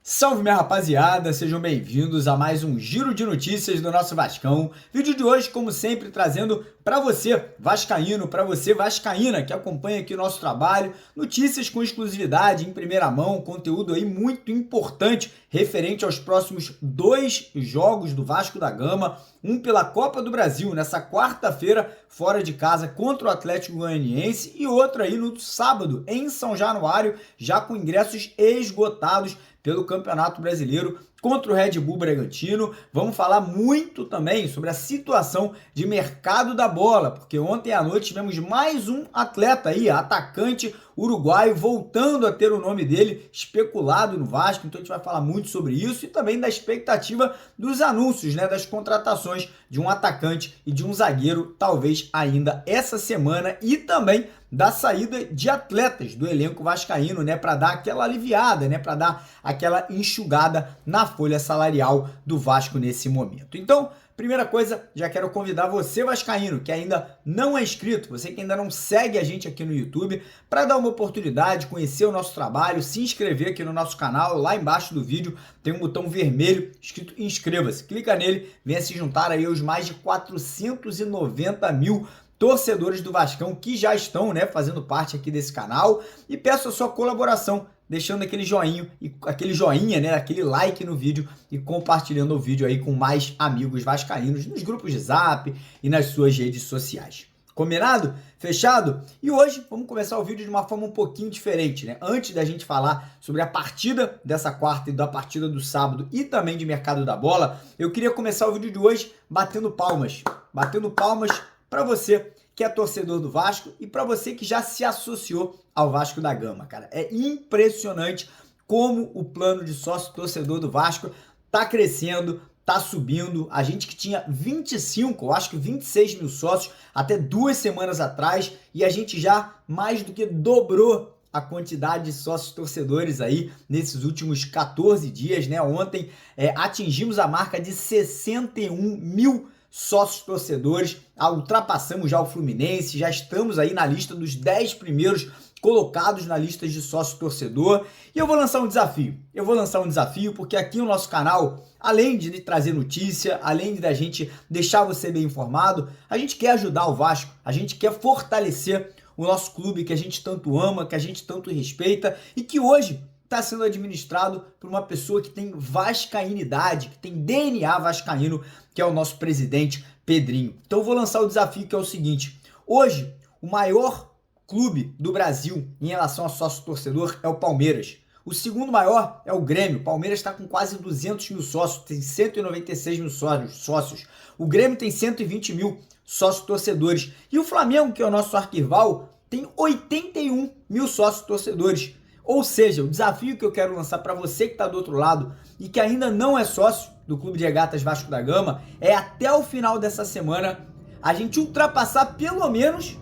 Salve, minha rapaziada, sejam bem-vindos a mais um giro de notícias do nosso Vascão. Vídeo de hoje, como sempre, trazendo para você vascaíno, para você vascaína que acompanha aqui o nosso trabalho, notícias com exclusividade, em primeira mão, conteúdo aí muito importante referente aos próximos 2 jogos do Vasco da Gama, um pela Copa do Brasil nessa quarta-feira fora de casa contra o Atlético Goianiense e outro aí no sábado em São Januário, já com ingressos esgotados pelo Campeonato Brasileiro contra o Red Bull Bragantino. Vamos falar muito também sobre a situação de mercado da bola, porque ontem à noite tivemos mais um atleta aí, atacante uruguaio, voltando a ter o nome dele especulado no Vasco, então a gente vai falar muito sobre isso e também da expectativa dos anúncios, né, das contratações de um atacante e de um zagueiro, talvez ainda essa semana, e também da saída de atletas do elenco vascaíno, né, para dar aquela aliviada, né, para dar aquela enxugada na folha salarial do Vasco nesse momento. Então, primeira coisa, já quero convidar você, vascaíno, que ainda não é inscrito, você que ainda não segue a gente aqui no YouTube, para dar uma oportunidade, conhecer o nosso trabalho, se inscrever aqui no nosso canal. Lá embaixo do vídeo tem um botão vermelho escrito inscreva-se. Clica nele, venha se juntar aí aos mais de 490 mil torcedores do Vascão que já estão, né, fazendo parte aqui desse canal, e peço a sua colaboração, deixando aquele joinha, né, aquele like no vídeo e compartilhando o vídeo aí com mais amigos vascaínos nos grupos de Zap e nas suas redes sociais. Combinado? Fechado? E hoje vamos começar o vídeo de uma forma um pouquinho diferente, né? Antes da gente falar sobre a partida dessa quarta e da partida do sábado e também de mercado da bola, eu queria começar o vídeo de hoje batendo palmas para você que é torcedor do Vasco e para você que já se associou ao Vasco da Gama, cara. É impressionante como o plano de sócio torcedor do Vasco tá crescendo, tá subindo. A gente que tinha 25, eu acho que 26 mil sócios até 2 semanas atrás, e a gente já mais do que dobrou a quantidade de sócios torcedores aí nesses últimos 14 dias, né? Ontem atingimos a marca de 61 mil sócios torcedores, ultrapassamos já o Fluminense, já estamos aí na lista dos 10 primeiros colocados na lista de sócio torcedor, e eu vou lançar um desafio, porque aqui no nosso canal, além de trazer notícia, além de a gente deixar você bem informado, a gente quer ajudar o Vasco, a gente quer fortalecer o nosso clube que a gente tanto ama, que a gente tanto respeita e que hoje está sendo administrado por uma pessoa que tem vascainidade, que tem DNA vascaíno, que é o nosso presidente Pedrinho. Então eu vou lançar o desafio, que é o seguinte: hoje o maior clube do Brasil em relação a sócio-torcedor é o Palmeiras. O segundo maior é o Grêmio. O Palmeiras está com quase 200 mil sócios, tem 196 mil sócios. O Grêmio tem 120 mil sócios-torcedores. E o Flamengo, que é o nosso arquival, tem 81 mil sócios-torcedores. Ou seja, o desafio que eu quero lançar para você que está do outro lado e que ainda não é sócio do Clube de Regatas Vasco da Gama é, até o final dessa semana, a gente ultrapassar pelo menos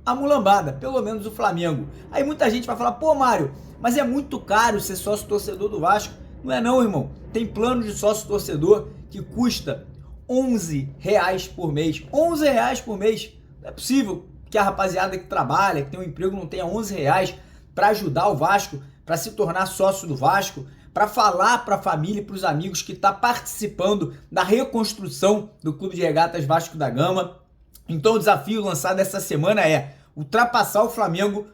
a mulambada, pelo menos o Flamengo. Aí muita gente vai falar: pô, Mário, mas é muito caro ser sócio torcedor do Vasco. Não é não, irmão. Tem plano de sócio torcedor que custa R$11 por mês. R$11 por mês. Não é possível que a rapaziada que trabalha, que tem um emprego, não tenha R$11 para ajudar o Vasco, para se tornar sócio do Vasco, para falar para a família e para os amigos que está participando da reconstrução do Clube de Regatas Vasco da Gama. Então o desafio lançado essa semana é ultrapassar o Flamengo,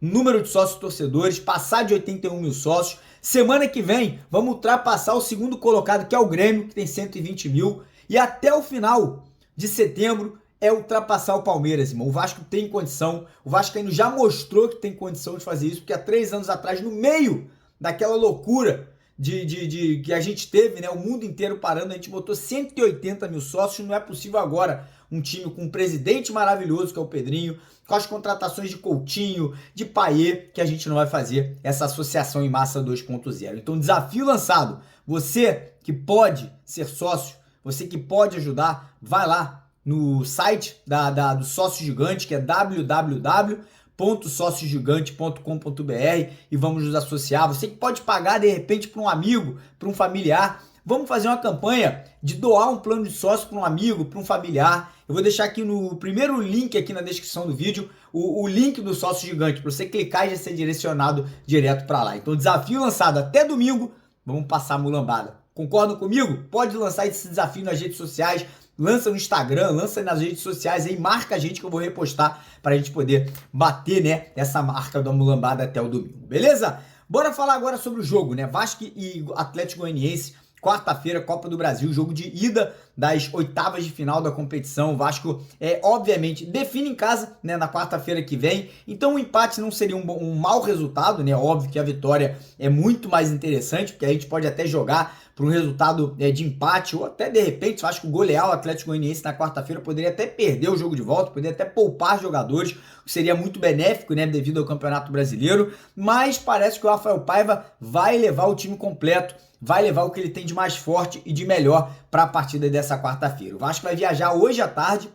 número de sócios torcedores, passar de 81 mil sócios. Semana que vem vamos ultrapassar o segundo colocado, que é o Grêmio, que tem 120 mil. E até o final de setembro é ultrapassar o Palmeiras, irmão. O Vasco tem condição, o Vascaíno já mostrou que tem condição de fazer isso, porque há 3 anos atrás, no meio daquela loucura que a gente teve, né, o mundo inteiro parando, a gente botou 180 mil sócios. Não é possível agora um time com um presidente maravilhoso, que é o Pedrinho, com as contratações de Coutinho, de Payet, que a gente não vai fazer essa associação em massa 2.0. Então, desafio lançado. Você que pode ser sócio, você que pode ajudar, vai lá no site do Sócio Gigante, que é www.sociogigante.com.br, e vamos nos associar. Você que pode pagar de repente para um amigo, para um familiar, vamos fazer uma campanha de doar um plano de sócio para um amigo, para um familiar. Eu vou deixar aqui no primeiro link aqui na descrição do vídeo o link do sócio gigante para você clicar e já ser direcionado direto para lá. Então, desafio lançado até domingo, vamos passar a mulambada. Concordam comigo? Pode lançar esse desafio nas redes sociais, lança no Instagram, lança nas redes sociais aí, marca a gente que eu vou repostar para a gente poder bater, né, essa marca da mulambada até o domingo, beleza? Bora falar agora sobre o jogo, né? Vasco e Atlético Goianiense, quarta-feira, Copa do Brasil, jogo de ida das oitavas de final da competição. O Vasco, obviamente, define em casa, né, na quarta-feira que vem. Então o empate não seria um mau resultado, né? Óbvio que a vitória é muito mais interessante, porque a gente pode até jogar para um resultado de empate, ou até de repente, eu acho que golear o Atlético Goianiense na quarta-feira poderia até perder o jogo de volta, poderia até poupar jogadores, o que seria muito benéfico, né, devido ao Campeonato Brasileiro, mas parece que o Rafael Paiva vai levar o time completo, vai levar o que ele tem de mais forte e de melhor para a partida dessa quarta-feira. O Vasco vai viajar hoje à tarde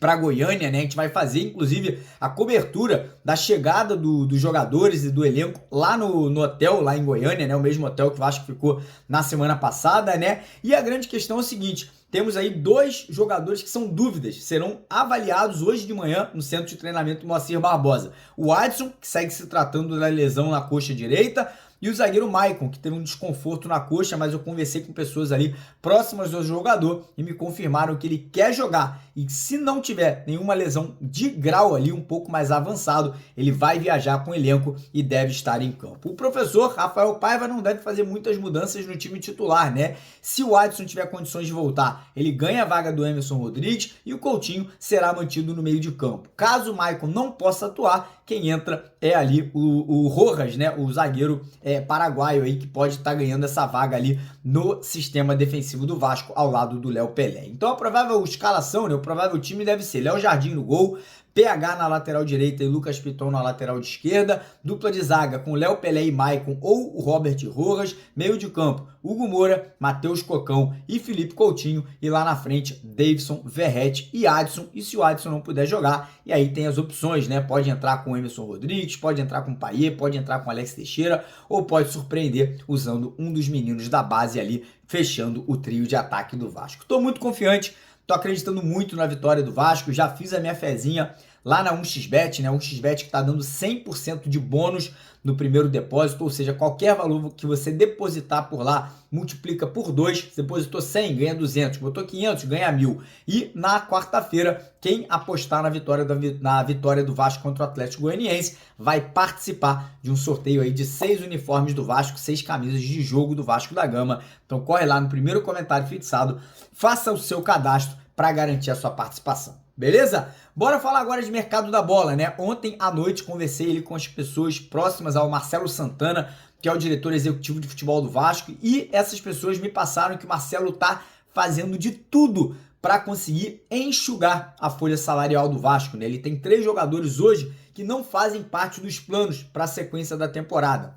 para Goiânia, né? A gente vai fazer, inclusive, a cobertura da chegada dos jogadores e do elenco lá no hotel, lá em Goiânia, né? O mesmo hotel que o Vasco ficou na semana passada, né? E a grande questão é o seguinte: temos aí 2 jogadores que são dúvidas, serão avaliados hoje de manhã no Centro de Treinamento Moacir Barbosa. O Adson, que segue se tratando da lesão na coxa direita, e o zagueiro Maicon, que teve um desconforto na coxa, mas eu conversei com pessoas ali próximas do jogador e me confirmaram que ele quer jogar. E se não tiver nenhuma lesão de grau ali, um pouco mais avançado, ele vai viajar com o elenco e deve estar em campo. O professor Rafael Paiva não deve fazer muitas mudanças no time titular, né? Se o Adson tiver condições de voltar, ele ganha a vaga do Emerson Rodrigues e o Coutinho será mantido no meio de campo. Caso o Maicon não possa atuar, quem entra é ali o Rojas, né? O zagueiro paraguaio aí, que pode estar ganhando essa vaga ali no sistema defensivo do Vasco, ao lado do Léo Pelé. Então a provável escalação, né? O provável time deve ser Léo Jardim no gol, PH na lateral direita e Lucas Piton na lateral de esquerda, dupla de zaga com Léo Pelé e Maicon ou o Robert Rojas, meio de campo Hugo Moura, Matheus Cocão e Felipe Coutinho, e lá na frente Davidson, Verratti e Adson, e se o Adson não puder jogar, e aí tem as opções, né? Pode entrar com o Emerson Rodrigues, pode entrar com o Payet, pode entrar com o Alex Teixeira, ou pode surpreender usando um dos meninos da base ali, fechando o trio de ataque do Vasco. Estou muito confiante, tô acreditando muito na vitória do Vasco, já fiz a minha fezinha lá na 1xBet, né? 1xBet que está dando 100% de bônus no primeiro depósito, ou seja, qualquer valor que você depositar por lá, multiplica por 2, depositou 100, ganha 200, botou 500, ganha 1.000. E na quarta-feira, quem apostar na vitória do Vasco contra o Atlético Goianiense vai participar de um sorteio aí de 6 uniformes do Vasco, 6 camisas de jogo do Vasco da Gama. Então corre lá no primeiro comentário fixado, faça o seu cadastro para garantir a sua participação. Beleza? Bora falar agora de mercado da bola, né? Ontem à noite conversei ali com as pessoas próximas ao Marcelo Santana, que é o diretor executivo de futebol do Vasco, e essas pessoas me passaram que o Marcelo tá fazendo de tudo para conseguir enxugar a folha salarial do Vasco, né? Ele tem 3 jogadores hoje que não fazem parte dos planos para a sequência da temporada: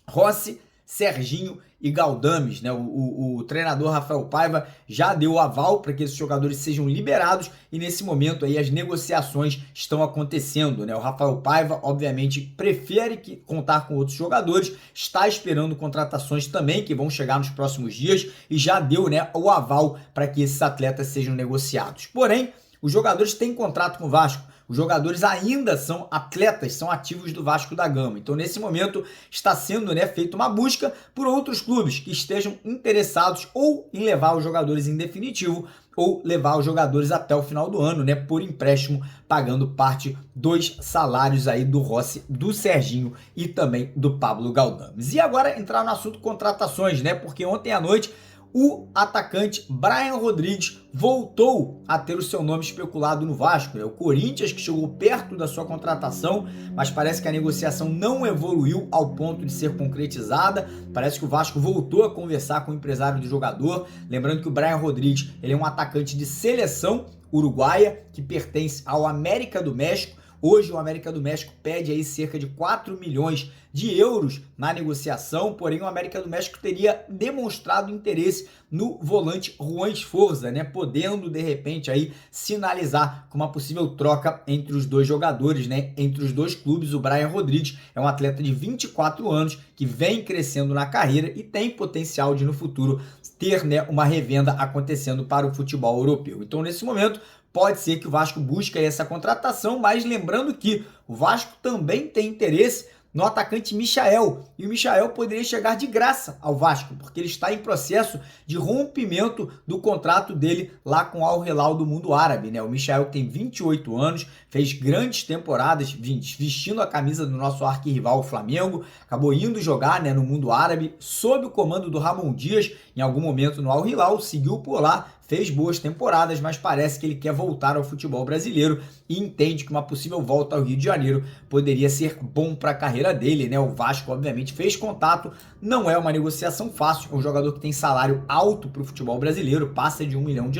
Rossi, Serginho e Galdames, né? O treinador Rafael Paiva já deu o aval para que esses jogadores sejam liberados, e nesse momento aí as negociações estão acontecendo, né? O Rafael Paiva, obviamente, prefere contar com outros jogadores, está esperando contratações também que vão chegar nos próximos dias, e já deu, né, o aval para que esses atletas sejam negociados. Porém, os jogadores têm contrato com o Vasco. Os jogadores ainda são atletas, são ativos do Vasco da Gama. Então, nesse momento, está sendo, né, feita uma busca por outros clubes que estejam interessados ou em levar os jogadores em definitivo ou levar os jogadores até o final do ano, né, por empréstimo, pagando parte dos salários aí do Rossi, do Serginho e também do Pablo Galdames. E agora entrar no assunto contratações, né, porque ontem à noite o atacante Brian Rodrigues voltou a ter o seu nome especulado no Vasco. É o Corinthians que chegou perto da sua contratação, mas parece que a negociação não evoluiu ao ponto de ser concretizada. Parece que o Vasco voltou a conversar com o empresário do jogador. Lembrando que o Brian Rodrigues, ele é um atacante de seleção uruguaia que pertence ao América do México. Hoje o América do México pede aí cerca de 4 milhões de euros na negociação, porém o América do México teria demonstrado interesse no volante Juan Esforza, né, podendo de repente aí sinalizar com uma possível troca entre os dois jogadores, né, entre os dois clubes. O Brian Rodrigues é um atleta de 24 anos que vem crescendo na carreira e tem potencial de no futuro ter, né, uma revenda acontecendo para o futebol europeu. Então nesse momento pode ser que o Vasco busque essa contratação, mas lembrando que o Vasco também tem interesse no atacante Michael, e o Michael poderia chegar de graça ao Vasco, porque ele está em processo de rompimento do contrato dele lá com o Al Hilal do mundo árabe, né? O Michael tem 28 anos, fez grandes temporadas vestindo a camisa do nosso arquirrival, o Flamengo, acabou indo jogar, né, no mundo árabe, sob o comando do Ramon Dias, em algum momento no Al Hilal, seguiu por lá, fez boas temporadas, mas parece que ele quer voltar ao futebol brasileiro e entende que uma possível volta ao Rio de Janeiro poderia ser bom para a carreira dele, né? O Vasco, obviamente, fez contato, não é uma negociação fácil, é um jogador que tem salário alto para o futebol brasileiro, passa de R$1 milhão,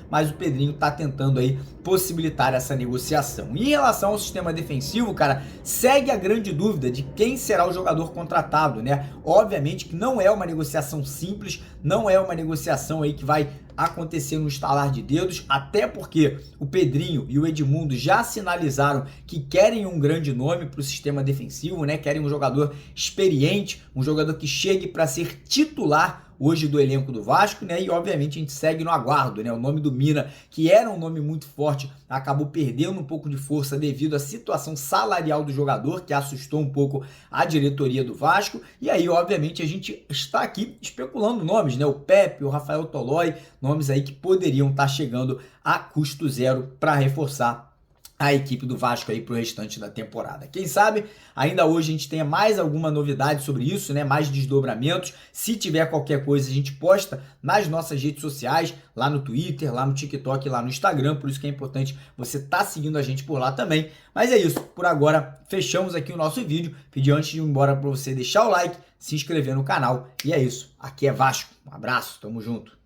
mas o Pedrinho tá tentando aí possibilitar essa negociação. E em relação ao sistema defensivo, cara, segue a grande dúvida de quem será o jogador contratado, né? Obviamente que não é uma negociação simples, não é uma negociação aí que vai acontecer no estalar de dedos, até porque o Pedrinho e o Edmundo já sinalizaram que querem um grande nome para o sistema defensivo, né? Querem um jogador experiente, um jogador que chegue para ser titular hoje do elenco do Vasco, né? E obviamente a gente segue no aguardo, né? O nome do Mina, que era um nome muito forte, acabou perdendo um pouco de força devido à situação salarial do jogador, que assustou um pouco a diretoria do Vasco. E aí, obviamente, a gente está aqui especulando nomes, né? O Pepe, o Rafael Tolói, nomes aí que poderiam estar chegando a custo zero para reforçar a equipe do Vasco aí para o restante da temporada. Quem sabe ainda hoje a gente tenha mais alguma novidade sobre isso, né? Mais desdobramentos. Se tiver qualquer coisa, a gente posta nas nossas redes sociais, lá no Twitter, lá no TikTok, lá no Instagram. Por isso que é importante você estar seguindo a gente por lá também. Mas é isso. Por agora, fechamos aqui o nosso vídeo. Pedi antes de ir embora para você deixar o like, se inscrever no canal. E é isso. Aqui é Vasco. Um abraço. Tamo junto.